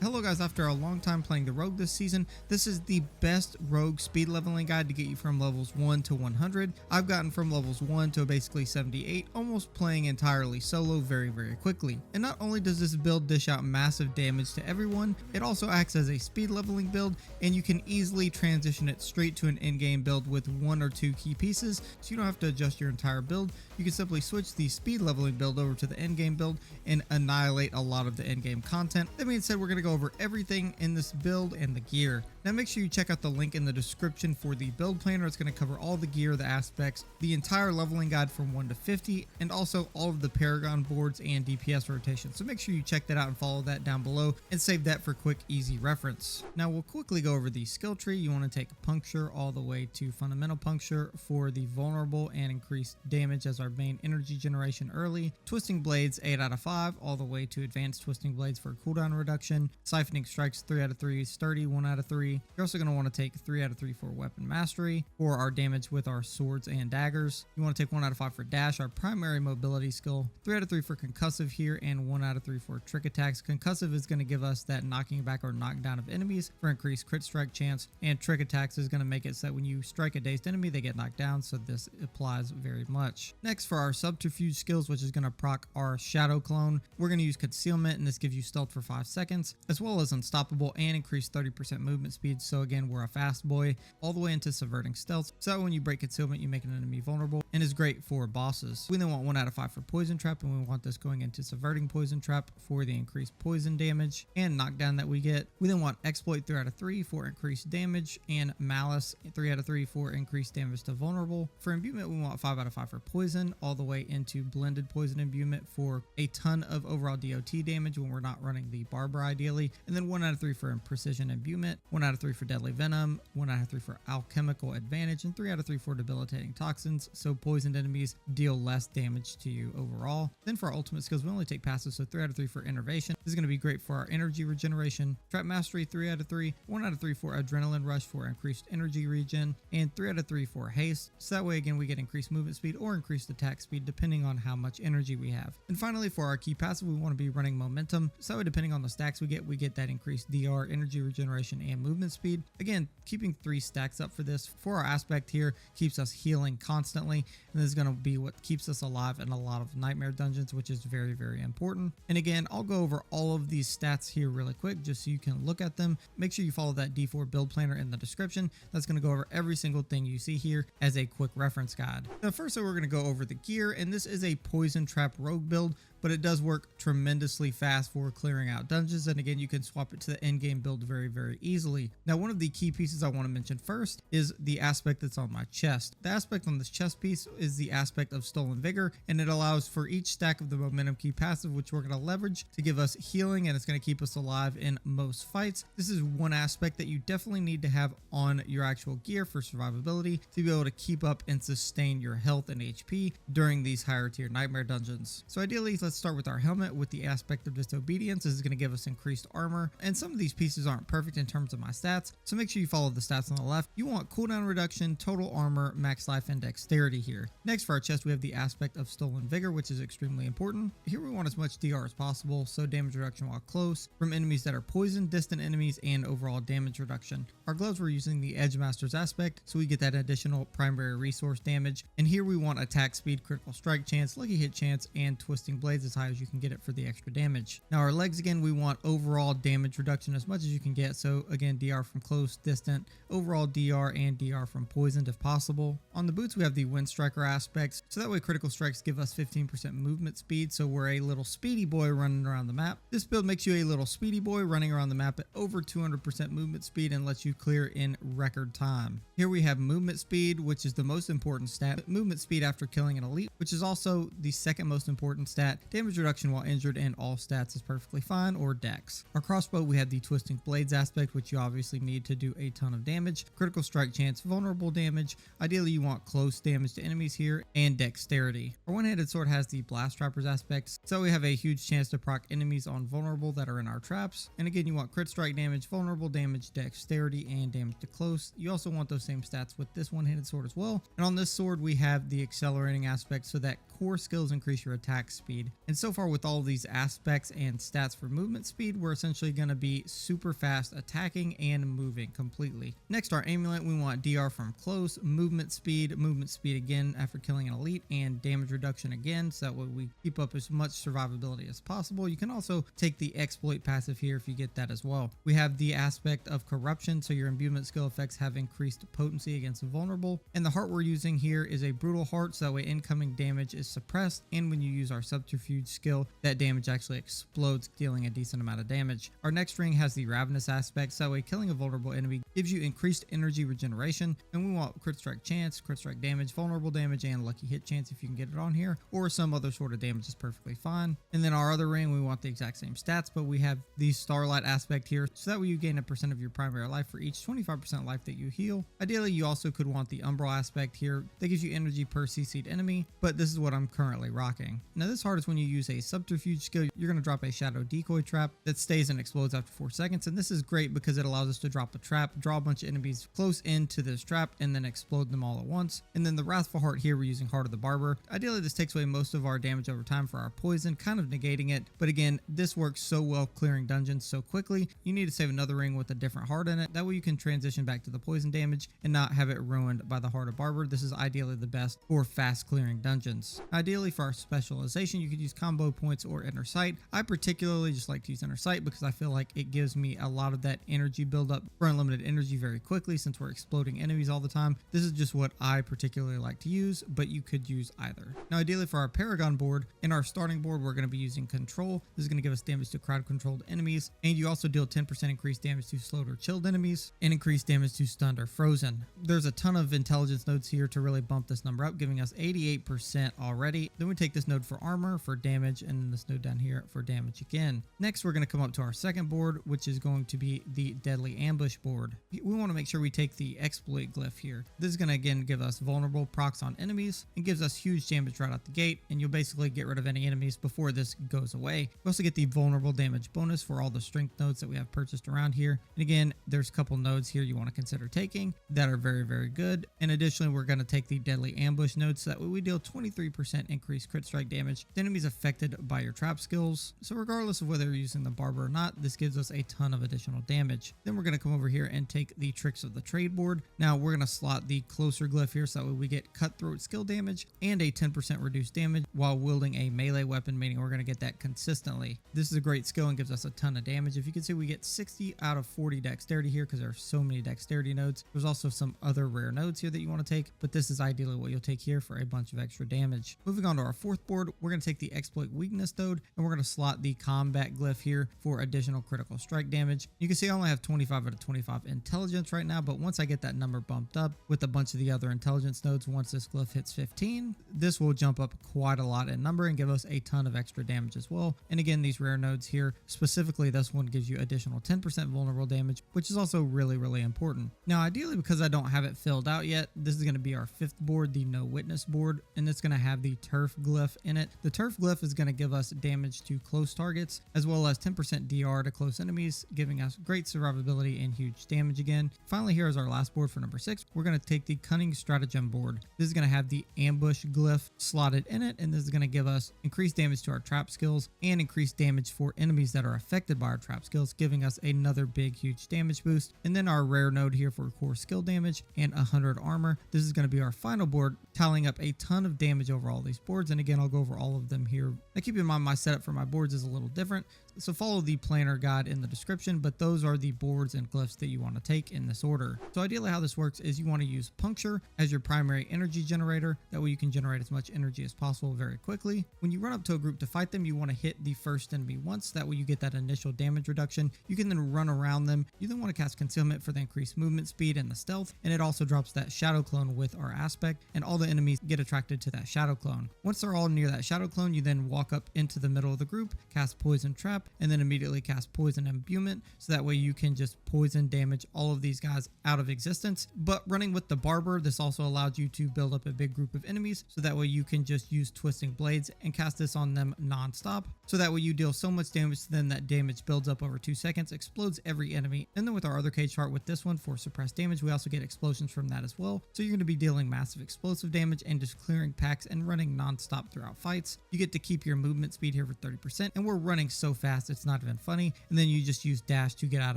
Hello guys, after a long time playing the Rogue this season, this is the best Rogue speed leveling guide to get you from levels 1 to 100. I've gotten from levels 1 to basically 78, almost playing entirely solo very quickly. And not only does this build dish out massive damage to everyone, it also acts as a speed leveling build, and you can easily transition it straight to an in-game build with 1 or 2 key pieces, so you don't have to adjust your entire build. You can simply switch the speed leveling build over to the in-game build and annihilate a lot of the in-game content. That being said, we're going to go over everything in this build and the gear. Now make sure you check out the link in the description for the build planner. It's going to cover all the gear, the aspects, the entire leveling guide from 1 to 50, and also all of the Paragon boards and DPS rotation. So make sure you check that out and follow that down below and save that for quick, easy reference. Now we'll quickly go over the skill tree. You want to take puncture all the way to fundamental puncture for the vulnerable and increased damage as our main energy generation early. Twisting blades 8 out of 5 all the way to advanced twisting blades for cooldown reduction. Siphoning strikes 3 out of 3, sturdy 1 out of 3. You're also going to want to take 3 out of 3 for weapon mastery for our damage with our swords and daggers. You want to take 1 out of 5 for dash, our primary mobility skill. 3 out of 3 for concussive here, and 1 out of 3 for trick attacks. Concussive is going to give us that knocking back or knockdown of enemies for increased crit strike chance, and trick attacks is going to make it so that when you strike a dazed enemy, they get knocked down, so this applies very much. Next, for our subterfuge skills, which is going to proc our shadow clone, we're going to use concealment, and this gives you stealth for 5 seconds, as well as unstoppable and increased 30% movement speed. So again, we're a fast boy, all the way into subverting stealth, so when you break concealment, you make an enemy vulnerable, and is great for bosses. We then want 1 out of 5 for poison trap, and we want this going into subverting poison trap for the increased poison damage and knockdown that we get. We then want exploit 3 out of 3 for increased damage, and malice 3 out of 3 for increased damage to vulnerable. For imbuement, we want 5 out of 5 for poison, all the way into blended poison imbuement for a ton of overall DOT damage when we're not running the barber ideally, and then 1 out of 3 for precision imbuement, 1 out of 3 for deadly venom, 1 out of 3 for alchemical advantage, and 3 out of 3 for debilitating toxins, so poisoned enemies deal less damage to you overall. Then for our ultimate skills, we only take passive, so 3 out of 3 for innervation. This is going to be great for our energy regeneration. Trap mastery 3 out of 3, 1 out of 3 for adrenaline rush for increased energy regen, and 3 out of 3 for haste, so that way again we get increased movement speed or increased attack speed depending on how much energy we have. And finally, for our key passive, we want to be running momentum, so depending on the stacks we get that increased DR, energy regeneration, and movement speed. Again, keeping 3 stacks up for this for our aspect here keeps us healing constantly, and this is going to be what keeps us alive in a lot of nightmare dungeons, which is very important. And again, I'll go over all of these stats here really quick just so you can look at them. Make sure you follow that D4 build planner in the description. That's going to go over every single thing you see here as a quick reference guide. Now first, we're going to go over the gear, and this is a poison trap rogue build, but it does work tremendously fast for clearing out dungeons, and again, you can swap it to the end-game build very easily. Now, one of the key pieces I want to mention first is the aspect that's on my chest. The aspect on this chest piece is the aspect of Stolen Vigor, and it allows for each stack of the momentum key passive, which we're going to leverage to give us healing, and it's going to keep us alive in most fights. This is one aspect that you definitely need to have on your actual gear for survivability to be able to keep up and sustain your health and HP during these higher tier nightmare dungeons. So ideally, let's start with our helmet with the aspect of disobedience. This is going to give us increased armor, and some of these pieces aren't perfect in terms of my stats, so make sure you follow the stats on the left. You want cooldown reduction, total armor, max life, and dexterity here. Next, for our chest, we have the aspect of Stolen Vigor, which is extremely important. Here we want as much DR as possible, so damage reduction while close from enemies that are poisoned, distant enemies, and overall damage reduction. Our gloves, we're using the Edge Master's aspect, so we get that additional primary resource damage. And here we want attack speed, critical strike chance, lucky hit chance, and twisting blades as high as you can get it for the extra damage. Now our legs, again, we want overall damage reduction as much as you can get, so again, DR from close, distant, overall DR, and DR from poisoned if possible. On the boots, we have the Wind Striker aspects, so that way critical strikes give us 15% movement speed, so we're a little speedy boy running around the map. This build makes you a little speedy boy running around the map at over 200% movement speed and lets you clear in record time. Here we have movement speed, which is the most important stat. Movement speed after killing an elite, which is also the second most important stat. Damage reduction while injured and all stats is perfectly fine, or dex. Our crossbow, we have the twisting blades aspect, which you obviously need to do a ton of damage. Critical strike chance, vulnerable damage. Ideally, you want close damage to enemies here, and dexterity. Our one-handed sword has the blast trappers aspects, so we have a huge chance to proc enemies on vulnerable that are in our traps. And again, you want crit strike damage, vulnerable damage, dexterity, and damage to close. You also want those same stats with this one-handed sword as well. And on this sword, we have the accelerating aspect, so that core skills increase your attack speed. And so far with all of these aspects and stats for movement speed, we're essentially going to be super fast attacking and moving completely. Next, our amulet, we want DR from close, movement speed again after killing an elite, and damage reduction again, so that way we keep up as much survivability as possible. You can also take the exploit passive here if you get that as well. We have the aspect of corruption, so your imbuement skill effects have increased potency against vulnerable. And the heart we're using here is a brutal heart, so that way incoming damage is suppressed, and when you use our subterfuge skill, that damage actually explodes, dealing a decent amount of damage. Our next ring has the ravenous aspect, so that way killing a vulnerable enemy gives you increased energy regeneration, and we want crit strike chance, crit strike damage, vulnerable damage, and lucky hit chance if you can get it on here, or some other sort of damage is perfectly fine. And then our other ring, we want the exact same stats, but we have the starlight aspect here, so that way you gain a percent of your primary life for each 25% life that you heal. Ideally, you also could want the umbral aspect here that gives you energy per CC'd enemy, but this is what I'm currently rocking. Now this heart is when you use a subterfuge skill, you're going to drop a shadow decoy trap that stays and explodes after 4 seconds, and this is great because it allows us to drop a trap, draw a bunch of enemies close into this trap, and then explode them all at once. And then the wrathful heart here, we're using Heart of the Barber. Ideally, this takes away most of our damage over time for our poison, kind of negating it, but again, this works so well clearing dungeons so quickly. You need to save another ring with a different heart in it, that way you can transition back to the poison damage and not have it ruined by the Heart of Barber. This is ideally the best for fast clearing dungeons. Ideally, for our specialization, you could use combo points or inner sight. I particularly just like to use inner sight because I feel like it gives me a lot of that energy buildup for unlimited energy very quickly, since we're exploding enemies all the time. This is just what I particularly like to use, but you could use either. Now ideally for our Paragon board, in our starting board, we're going to be using control. This is going to give us damage to crowd controlled enemies, and you also deal 10% increased damage to slowed or chilled enemies, and increased damage to stunned or frozen. There's a ton of intelligence nodes here to really bump this number up, giving us 88% already. Then we take this node for armor, for damage, and then this node down here for damage again. Next, we're going to come up to our second board, which is going to be the deadly ambush board. We want to make sure we take the exploit glyph here. This is going to again give us vulnerable procs on enemies and gives us huge damage right out the gate, and you'll basically get rid of any enemies before this goes away. We also get the vulnerable damage bonus for all the strength nodes that we have purchased around here. And again, there's a couple nodes here you want to consider taking that are very, very good. And additionally, we're going to take the deadly ambush node, so that way we deal 23% increased crit strike damage to enemies affected by your trap skills. So regardless of whether you're using the barber or not, this gives us a ton of additional damage. Then we're going to come over here and take the tricks of the trade board. Now we're going to slot the closer glyph here, so that way we get cutthroat skill damage and a 10% reduced damage while wielding a melee weapon, meaning we're going to get that consistently. This is a great skill and gives us a ton of damage. If you can see, we get 60 out of 40 dexterity here because there are so many dexterity nodes. There's also some other rare nodes here that you want to take, but this is ideally what you'll take here for a bunch of extra damage. Moving on to our fourth board, we're going to take the exploit weakness node, and we're going to slot the combat glyph here for additional critical strike damage. You can see I only have 25 out of 25 intelligence right now, but once I get that number bumped up with a bunch of the other intelligence nodes, once this glyph hits 15, this will jump up quite a lot in number and give us a ton of extra damage as well. And again, these rare nodes here, specifically this one, gives you additional 10% vulnerable damage, which is also really, really important. Now ideally, because I don't have it filled out yet, this is going to be our fifth board, the no witness board, and it's going to have the turf glyph in it. The turf glyph is going to give us damage to close targets, as well as 10% DR to close enemies, giving us great survivability and huge damage again. Finally, here is our last board for number 6. We're going to take the cunning stratagem board. This is going to have the ambush glyph slotted in it, and this is going to give us increased damage to our trap skills and increased damage for enemies that are affected by our trap skills, giving us another big, huge damage boost. And then our rare node here for core skill damage and 100 armor. This is going to be our final board, tallying up a ton of damage over all these boards. And again, I'll go over all of them here. Now keep in mind, my setup for my boards is a little different, so follow the planner guide in the description, but those are the boards and glyphs that you want to take in this order. So ideally how this works is you want to use puncture as your primary energy generator. That way you can generate as much energy as possible very quickly. When you run up to a group to fight them, you want to hit the first enemy once. That way you get that initial damage reduction. You can then run around them. You then want to cast concealment for the increased movement speed and the stealth, and it also drops that shadow clone with our aspect, and all the enemies get attracted to that shadow clone. Once they're all near that shadow clone, you then walk up into the middle of the group, cast poison trap, trap, and then immediately cast poison imbuement, so that way you can just poison damage all of these guys out of existence. But running with the barber, this also allows you to build up a big group of enemies, so that way you can just use twisting blades and cast this on them non-stop, so that way you deal so much damage to them that damage builds up over 2 seconds, explodes every enemy. And then with our other cage chart with this one for suppressed damage, we also get explosions from that as well, so you're going to be dealing massive explosive damage and just clearing packs and running non-stop throughout fights. You get to keep your movement speed here for 30%, and we're running so fast it's not even funny. And then you just use dash to get out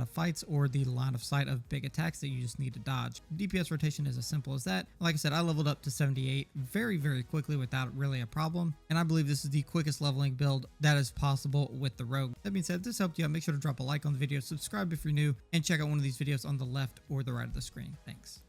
of fights or the line of sight of big attacks that you just need to dodge. DPS rotation is as simple as that. Like I said, I leveled up to 78 very quickly without really a problem, and I believe this is the quickest leveling build that is possible with the rogue. That being said, if this helped you out, make sure to drop a like on the video, subscribe if you're new, and check out one of these videos on the left or the right of the screen. Thanks.